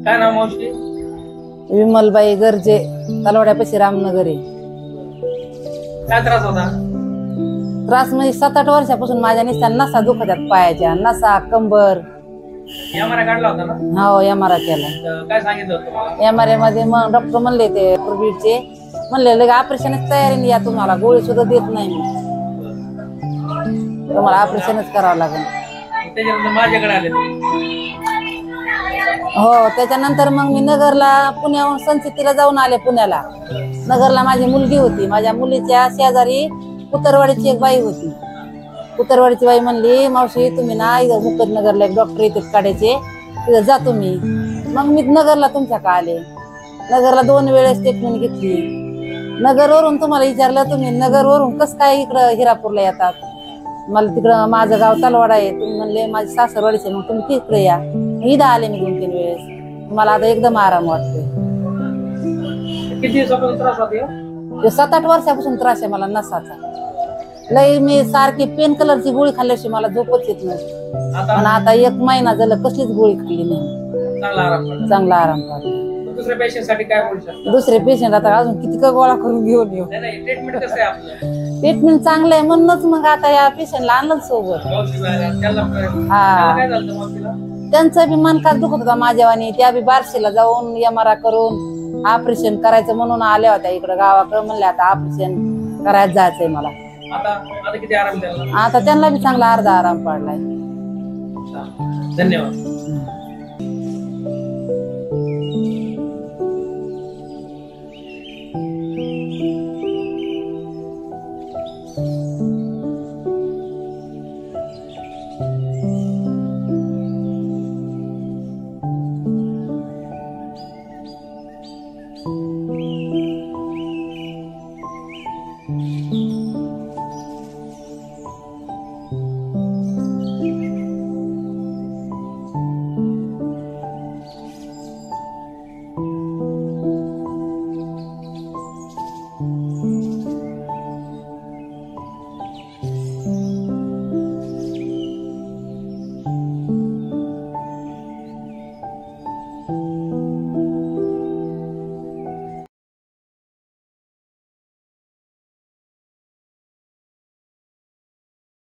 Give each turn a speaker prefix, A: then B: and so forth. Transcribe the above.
A: काय नाव मावशी?
B: विमलबाई गरजे, तलवाड्यापाशी रामनगर आहे.
A: काय त्रास होता?
B: त्रास म्हणजे 7-8 वर्षापासून माझ्या नसा दुखतात, पायाच्या नसा, कंबर.
A: MRI काढला होता ना?
B: हो, MRI केला.
A: काय सांगितलं होतं तुम्हाला?
B: MRI मध्ये मग डॉक्टर म्हणले ते कोविडचे म्हणले लगे ऑपरेशनच तयारीने या, तुम्हाला गोळी सुद्धा देत नाही मी, तुम्हाला ऑपरेशनच करावं लागेल.
A: त्याच्यानंतर माझ्याकडे आले.
B: हो, त्याच्यानंतर मग मी नगरला, पुण्याहून संचितीला जाऊन आले. पुण्याला नगरला माझी मुलगी होती. माझ्या मुलीच्या शेजारी कुतरवाडीची एक बाई होती. कुतरवाडीची बाई म्हणली, मावशी तुम्ही ना इथं मुकदनगरला एक डॉक्टर येतात काढायचे, तिथं जा तुम्ही. मग मी नगरला तुमच्याकडे आले. नगरला 2 वेळेस ट्रीटमेंट घेतली. नगरवरून तुम्हाला विचारलं, तुम्ही नगरवरून कसं काय इकडं हिरापूरला येतात? मला तिकडं माझं गाव तलवाडा आहे. तुम्ही म्हणले माझी सासरवाडीचे, मग तुम्ही तिकडे या. इथं आले मी 2-3 वेळेस. मला आता एकदम आराम वाटतोय.
A: किती दिवसापासून त्रास होता?
B: 7-8 वर्षापासून त्रास आहे मला नसाचा. लई मी सारखी पेन कलरची गोळी खाल्ल्याशी मला झोपच येत नाही. पण आता 1 महिना झालं कसलीच गोळी खाल्ली नाही. चांगला आराम पडला.
A: दुसऱ्या पेशंट साठी काय बोलू शकता?
B: दुसरे पेशंट आता अजून किती का गोळा करून घेऊन येऊ.
A: ट्रीटमेंट कसं आहे आपलं?
B: ट्रीटमेंट चांगलं आहे म्हणूनच मग आता या पेशंटला आणलं सोबत. हा, त्यांचं बी मनकाच दुखत होता माझ्यावानी. त्या बी बार्शीला जाऊन MRI करून ऑपरेशन करायचं म्हणून आल्या होत्या इकडं गावाकडे. म्हणले आता ऑपरेशन करायला जायचंय मला.
A: आता किती आराम द्यावा?
B: आता त्यांना बी चांगला अर्धा आराम पडलाय.
A: धन्यवाद.